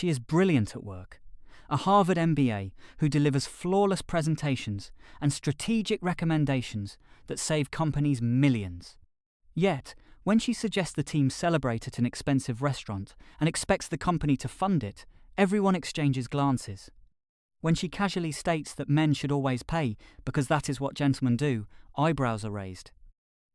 She is brilliant at work, a Harvard MBA who delivers flawless presentations and strategic recommendations that save companies millions. Yet, when she suggests the team celebrate at an expensive restaurant and expects the company to fund it, everyone exchanges glances. When she casually states that men should always pay because that is what gentlemen do, eyebrows are raised.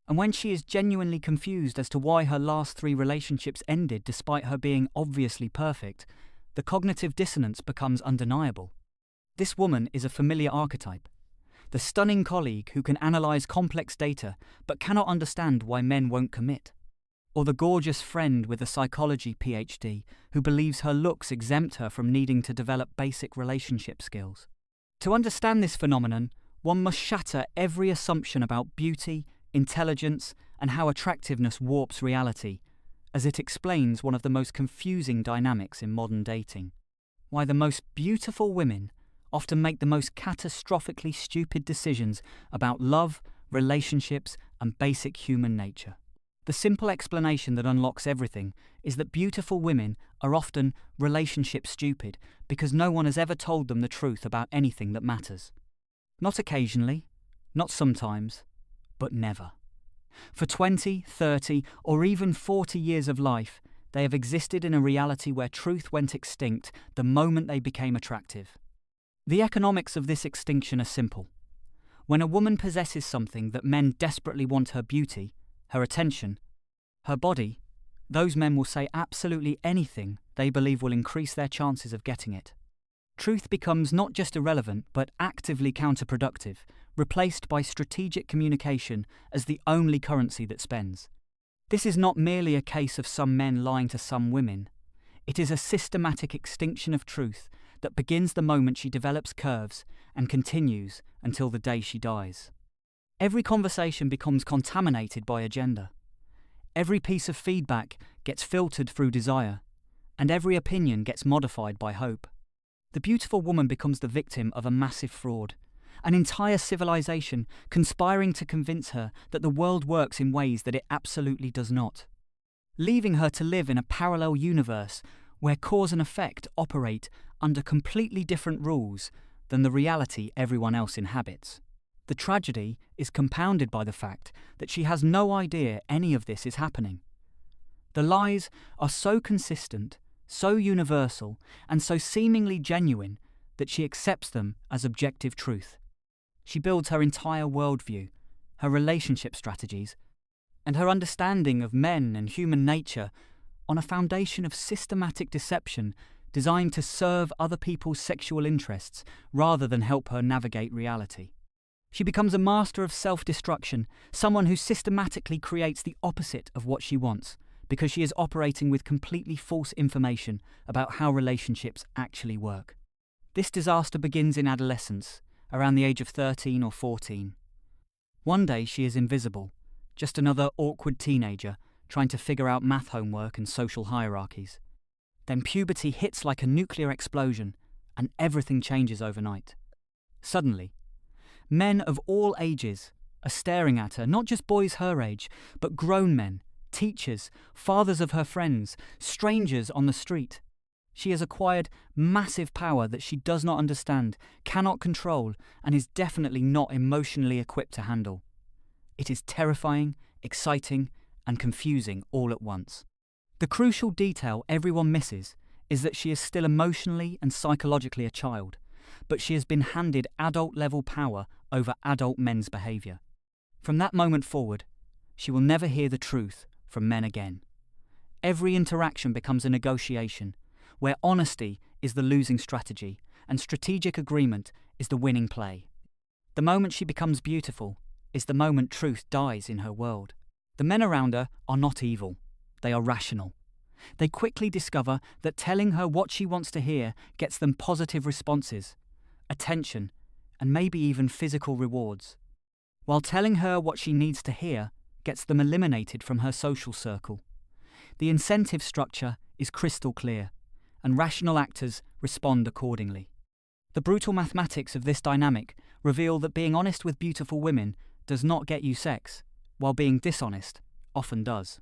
And when she is genuinely confused as to why her last 3 relationships ended despite her being obviously perfect, the cognitive dissonance becomes undeniable. This woman is a familiar archetype. The stunning colleague who can analyze complex data but cannot understand why men won't commit. Or the gorgeous friend with a psychology PhD who believes her looks exempt her from needing to develop basic relationship skills. To understand this phenomenon, one must shatter every assumption about beauty, intelligence, and how attractiveness warps reality, as it explains one of the most confusing dynamics in modern dating. Why the most beautiful women often make the most catastrophically stupid decisions about love, relationships, and basic human nature. The simple explanation that unlocks everything is that beautiful women are often relationship stupid because no one has ever told them the truth about anything that matters. Not occasionally, not sometimes, but never. For 20, 30, or even 40 years of life, they have existed in a reality where truth went extinct the moment they became attractive. The economics of this extinction are simple. When a woman possesses something that men desperately want, her beauty, her attention, her body, those men will say absolutely anything they believe will increase their chances of getting it. Truth becomes not just irrelevant, but actively counterproductive, replaced by strategic communication as the only currency that spends. This is not merely a case of some men lying to some women. It is a systematic extinction of truth that begins the moment she develops curves and continues until the day she dies. Every conversation becomes contaminated by agenda. Every piece of feedback gets filtered through desire, and every opinion gets modified by hope. The beautiful woman becomes the victim of a massive fraud, an entire civilization conspiring to convince her that the world works in ways that it absolutely does not, leaving her to live in a parallel universe where cause and effect operate under completely different rules than the reality everyone else inhabits. The tragedy is compounded by the fact that she has no idea any of this is happening. The lies are so consistent, so universal, and so seemingly genuine that she accepts them as objective truth. She builds her entire worldview, her relationship strategies, and her understanding of men and human nature on a foundation of systematic deception designed to serve other people's sexual interests rather than help her navigate reality. She becomes a master of self-destruction, someone who systematically creates the opposite of what she wants, because she is operating with completely false information about how relationships actually work. This disaster begins in adolescence, around the age of 13 or 14. One day she is invisible, just another awkward teenager trying to figure out math homework and social hierarchies. Then puberty hits like a nuclear explosion, and everything changes overnight. Suddenly, men of all ages are staring at her, not just boys her age, but grown men, teachers, fathers of her friends, strangers on the street. She has acquired massive power that she does not understand, cannot control, and is definitely not emotionally equipped to handle. It is terrifying, exciting, and confusing all at once. The crucial detail everyone misses is that she is still emotionally and psychologically a child, but she has been handed adult-level power over adult men's behaviour. From that moment forward, she will never hear the truth from men again. Every interaction becomes a negotiation, where honesty is the losing strategy and strategic agreement is the winning play. The moment she becomes beautiful is the moment truth dies in her world. The men around her are not evil, they are rational. They quickly discover that telling her what she wants to hear gets them positive responses, attention, and maybe even physical rewards, while telling her what she needs to hear gets them eliminated from her social circle. The incentive structure is crystal clear, and rational actors respond accordingly. The brutal mathematics of this dynamic reveal that being honest with beautiful women does not get you sex, while being dishonest often does.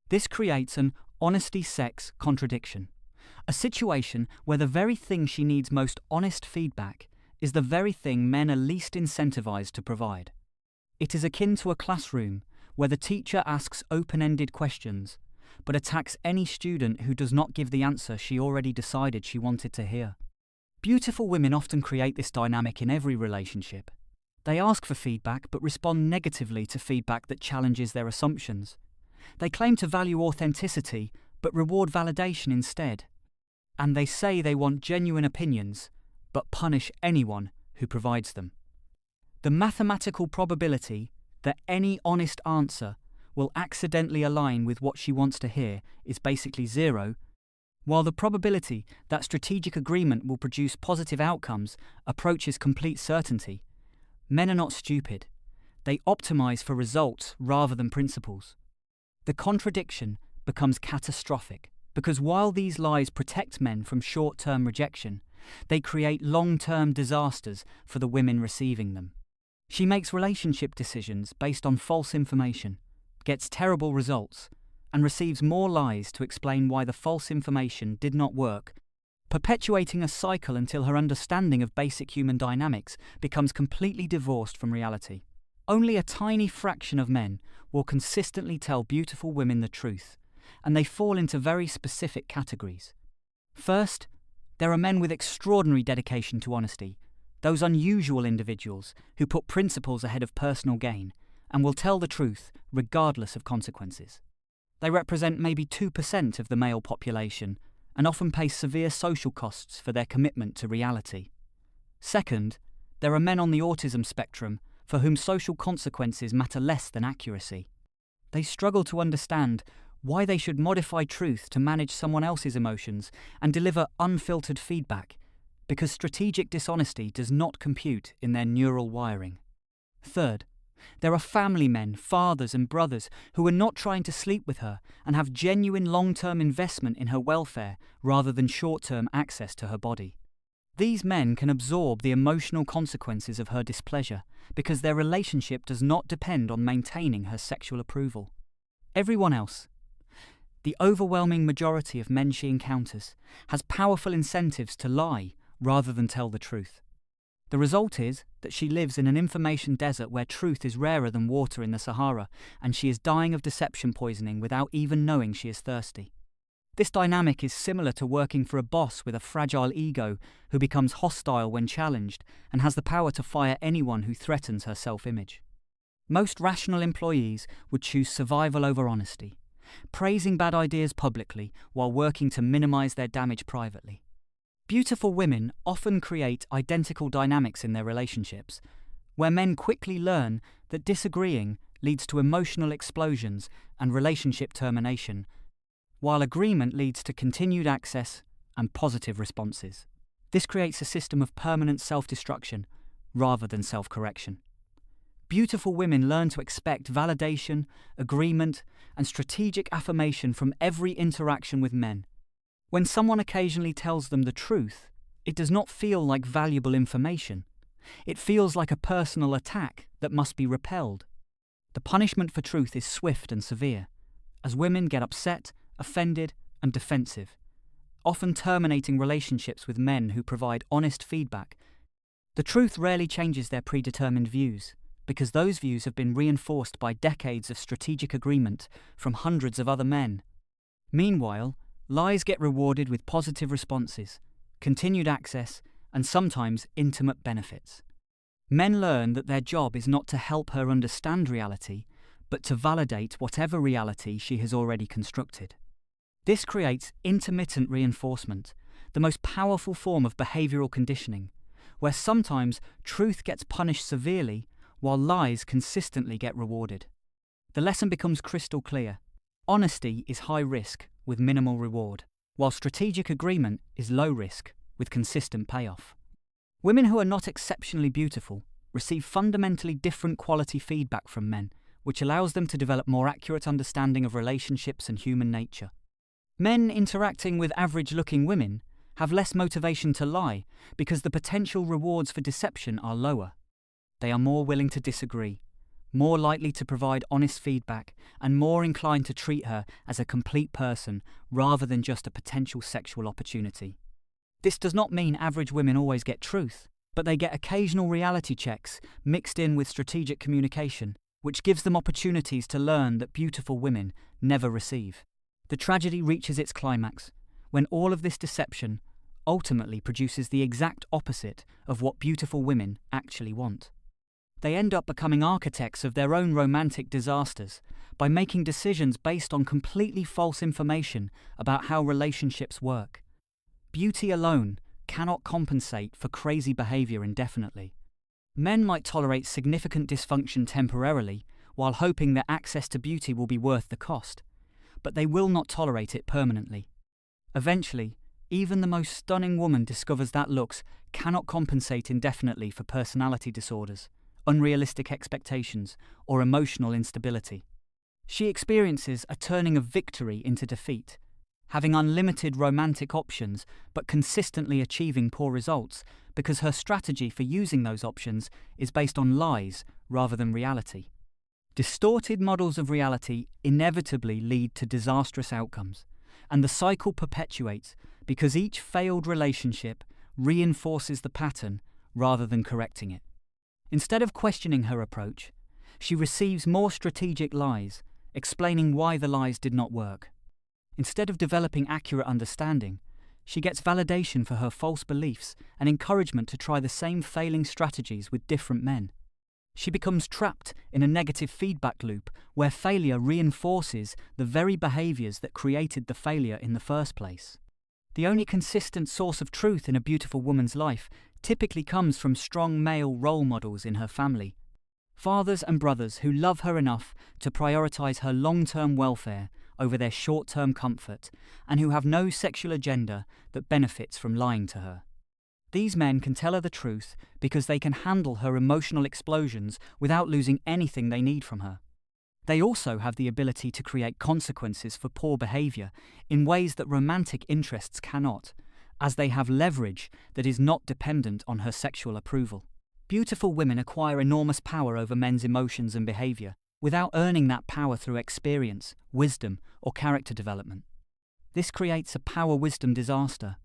This creates an honesty-sex contradiction, A situation where the very thing she needs most honest feedback is the very thing men are least incentivized to provide. It is akin to a classroom where the teacher asks open-ended questions, but attacks any student who does not give the answer she already decided she wanted to hear. Beautiful women often create this dynamic in every relationship. They ask for feedback but respond negatively to feedback that challenges their assumptions. They claim to value authenticity but reward validation instead. And they say they want genuine opinions but punish anyone who provides them. The mathematical probability that any honest answer will accidentally align with what she wants to hear is basically zero, while the probability that strategic agreement will produce positive outcomes approaches complete certainty. Men are not stupid. They optimize for results rather than principles. The contradiction becomes catastrophic because while these lies protect men from short-term rejection, they create long-term disasters for the women receiving them. She makes relationship decisions based on false information, gets terrible results, and receives more lies to explain why the false information did not work, perpetuating a cycle until her understanding of basic human dynamics becomes completely divorced from reality. Only a tiny fraction of men will consistently tell beautiful women the truth, and they fall into very specific categories. First, there are men with extraordinary dedication to honesty, those unusual individuals who put principles ahead of personal gain and will tell the truth regardless of consequences. They represent maybe 2% of the male population and often pay severe social costs for their commitment to reality. Second, there are men on the autism spectrum for whom social consequences matter less than accuracy. They struggle to understand why they should modify truth to manage someone else's emotions and deliver unfiltered feedback, because strategic dishonesty does not compute in their neural wiring. Third, there are family men, fathers and brothers who are not trying to sleep with her and have genuine long-term investment in her welfare rather than short-term access to her body. These men can absorb the emotional consequences of her displeasure because their relationship does not depend on maintaining her sexual approval. Everyone else, the overwhelming majority of men she encounters, has powerful incentives to lie rather than tell the truth. The result is that she lives in an information desert where truth is rarer than water in the Sahara, and she is dying of deception poisoning without even knowing she is thirsty. This dynamic is similar to working for a boss with a fragile ego who becomes hostile when challenged and has the power to fire anyone who threatens her self-image. Most rational employees would choose survival over honesty, praising bad ideas publicly while working to minimize their damage privately. Beautiful women often create identical dynamics in their relationships, where men quickly learn that disagreeing leads to emotional explosions and relationship termination, while agreement leads to continued access and positive responses. This creates a system of permanent self-destruction rather than self-correction. Beautiful women learn to expect validation, agreement, and strategic affirmation from every interaction with men. When someone occasionally tells them the truth, it does not feel like valuable information. It feels like a personal attack that must be repelled. The punishment for truth is swift and severe, as women get upset, offended, and defensive, often terminating relationships with men who provide honest feedback. The truth rarely changes their predetermined views, because those views have been reinforced by decades of strategic agreement from hundreds of other men. Meanwhile, lies get rewarded with positive responses, continued access, and sometimes intimate benefits. Men learn that their job is not to help her understand reality, but to validate whatever reality she has already constructed. This creates intermittent reinforcement, the most powerful form of behavioral conditioning, where sometimes truth gets punished severely while lies consistently get rewarded. The lesson becomes crystal clear. Honesty is high risk with minimal reward, while strategic agreement is low risk with consistent payoff. Women who are not exceptionally beautiful receive fundamentally different quality feedback from men, which allows them to develop more accurate understanding of relationships and human nature. Men interacting with average-looking women have less motivation to lie because the potential rewards for deception are lower. They are more willing to disagree, more likely to provide honest feedback, and more inclined to treat her as a complete person rather than just a potential sexual opportunity. This does not mean average women always get truth, but they get occasional reality checks mixed in with strategic communication, which gives them opportunities to learn that beautiful women never receive. The tragedy reaches its climax when all of this deception ultimately produces the exact opposite of what beautiful women actually want. They end up becoming architects of their own romantic disasters by making decisions based on completely false information about how relationships work. Beauty alone cannot compensate for crazy behavior indefinitely. Men might tolerate significant dysfunction temporarily while hoping that access to beauty will be worth the cost, but they will not tolerate it permanently. Eventually, even the most stunning woman discovers that looks cannot compensate indefinitely for personality disorders, unrealistic expectations, or emotional instability. She experiences a turning of victory into defeat, having unlimited romantic options but consistently achieving poor results because her strategy for using those options is based on lies rather than reality. Distorted models of reality inevitably lead to disastrous outcomes, and the cycle perpetuates because each failed relationship reinforces the pattern rather than correcting it. Instead of questioning her approach, she receives more strategic lies, explaining why the lies did not work. Instead of developing accurate understanding, she gets validation for her false beliefs and encouragement to try the same failing strategies with different men. She becomes trapped in a negative feedback loop where failure reinforces the very behaviors that created the failure in the first place. The only consistent source of truth in a beautiful woman's life typically comes from strong male role models in her family. Fathers and brothers who love her enough to prioritize her long-term welfare over their short-term comfort and who have no sexual agenda that benefits from lying to her. These men can tell her the truth because they can handle her emotional explosions without losing anything they need from her. They also have the ability to create consequences for poor behavior in ways that romantic interests cannot, as they have leverage that is not dependent on her sexual approval. Beautiful women acquire enormous power over men's emotions and behavior without earning that power through experience, wisdom, or character development. This creates a power-wisdom disaster,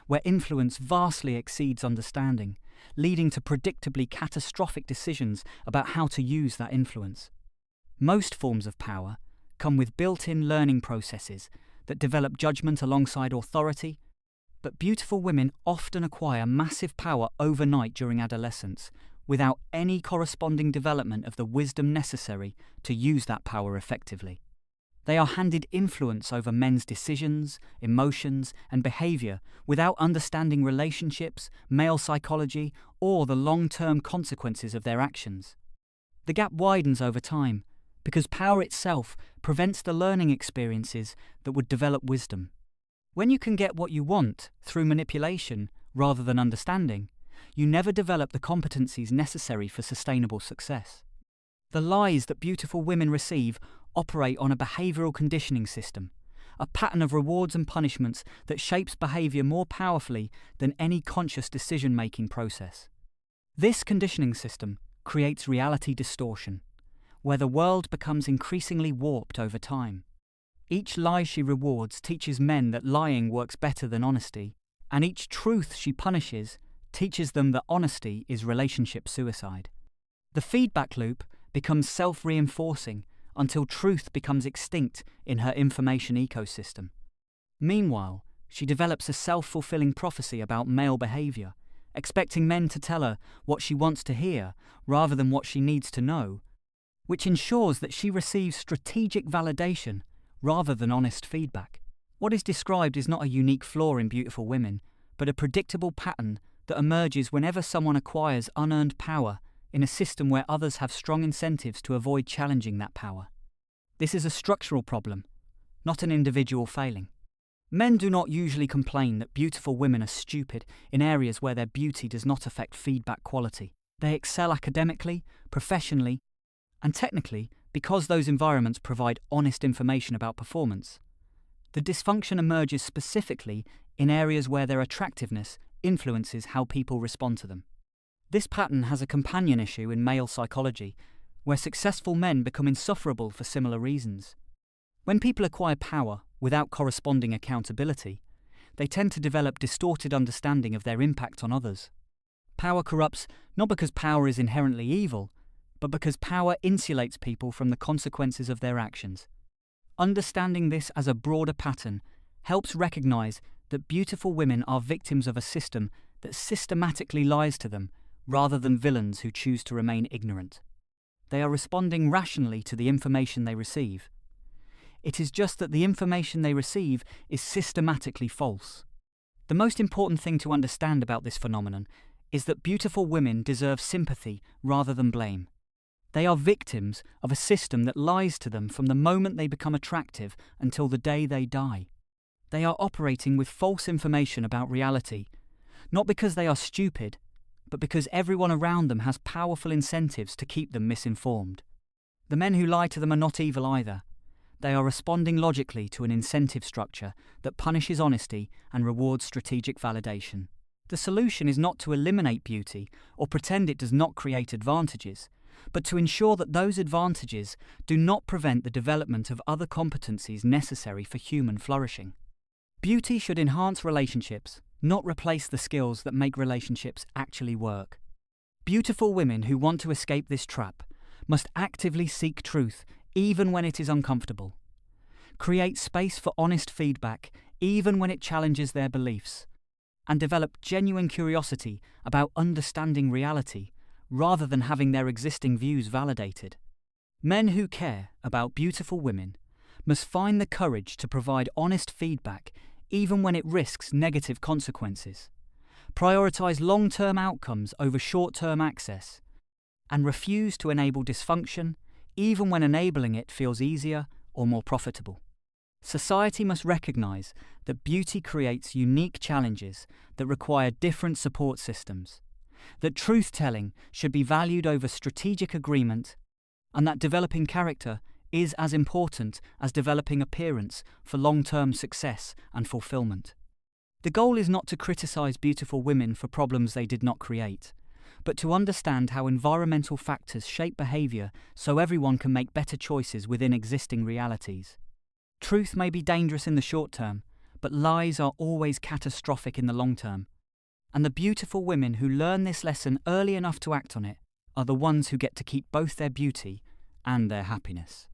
where influence vastly exceeds understanding, leading to predictably catastrophic decisions about how to use that influence. Most forms of power come with built-in learning processes that develop judgment alongside authority, but beautiful women often acquire massive power overnight during adolescence without any corresponding development of the wisdom necessary to use that power effectively. They are handed influence over men's decisions, emotions, and behavior without understanding relationships, male psychology, or the long-term consequences of their actions. The gap widens over time because power itself prevents the learning experiences that would develop wisdom. When you can get what you want through manipulation rather than understanding, you never develop the competencies necessary for sustainable success. The lies that beautiful women receive operate on a behavioral conditioning system, a pattern of rewards and punishments that shapes behavior more powerfully than any conscious decision-making process. This conditioning system creates reality distortion, where the world becomes increasingly warped over time. Each lie she rewards teaches men that lying works better than honesty, and each truth she punishes teaches them that honesty is relationship suicide. The feedback loop becomes self-reinforcing until truth becomes extinct in her information ecosystem. Meanwhile, she develops a self-fulfilling prophecy about male behavior, expecting men to tell her what she wants to hear rather than what she needs to know, which ensures that she receives strategic validation rather than honest feedback. What is described is not a unique flaw in beautiful women, but a predictable pattern that emerges whenever someone acquires unearned power in a system where others have strong incentives to avoid challenging that power. This is a structural problem, not an individual failing. Men do not usually complain that beautiful women are stupid in areas where their beauty does not affect feedback quality. They excel academically, professionally, and technically because those environments provide honest information about performance. The dysfunction emerges specifically in areas where their attractiveness influences how people respond to them. This pattern has a companion issue in male psychology, where successful men become insufferable for similar reasons. When people acquire power without corresponding accountability, they tend to develop distorted understanding of their impact on others. Power corrupts not because power is inherently evil, but because power insulates people from the consequences of their actions. Understanding this as a broader pattern helps recognize that beautiful women are victims of a system that systematically lies to them, rather than villains who choose to remain ignorant. They are responding rationally to the information they receive. It is just that the information they receive is systematically false. The most important thing to understand about this phenomenon is that beautiful women deserve sympathy rather than blame. They are victims of a system that lies to them from the moment they become attractive until the day they die. They are operating with false information about reality, not because they are stupid, but because everyone around them has powerful incentives to keep them misinformed. The men who lie to them are not evil either. They are responding logically to an incentive structure that punishes honesty and rewards strategic validation. The solution is not to eliminate beauty or pretend it does not create advantages, but to ensure that those advantages do not prevent the development of other competencies necessary for human flourishing. Beauty should enhance relationships, not replace the skills that make relationships actually work. Beautiful women who want to escape this trap must actively seek truth even when it is uncomfortable. Create space for honest feedback even when it challenges their beliefs, and develop genuine curiosity about understanding reality rather than having their existing views validated. Men who care about beautiful women must find the courage to provide honest feedback even when it risks negative consequences, prioritize long-term outcomes over short-term access, and refuse to enable dysfunction even when enabling it feels easier or more profitable. Society must recognize that beauty creates unique challenges that require different support systems, that truth-telling should be valued over strategic agreement, and that developing character is as important as developing appearance for long-term success and fulfillment. The goal is not to criticize beautiful women for problems they did not create, but to understand how environmental factors shape behavior so everyone can make better choices within existing realities. Truth may be dangerous in the short term, but lies are always catastrophic in the long term. And the beautiful women who learn this lesson early enough to act on it are the ones who get to keep both their beauty and their happiness.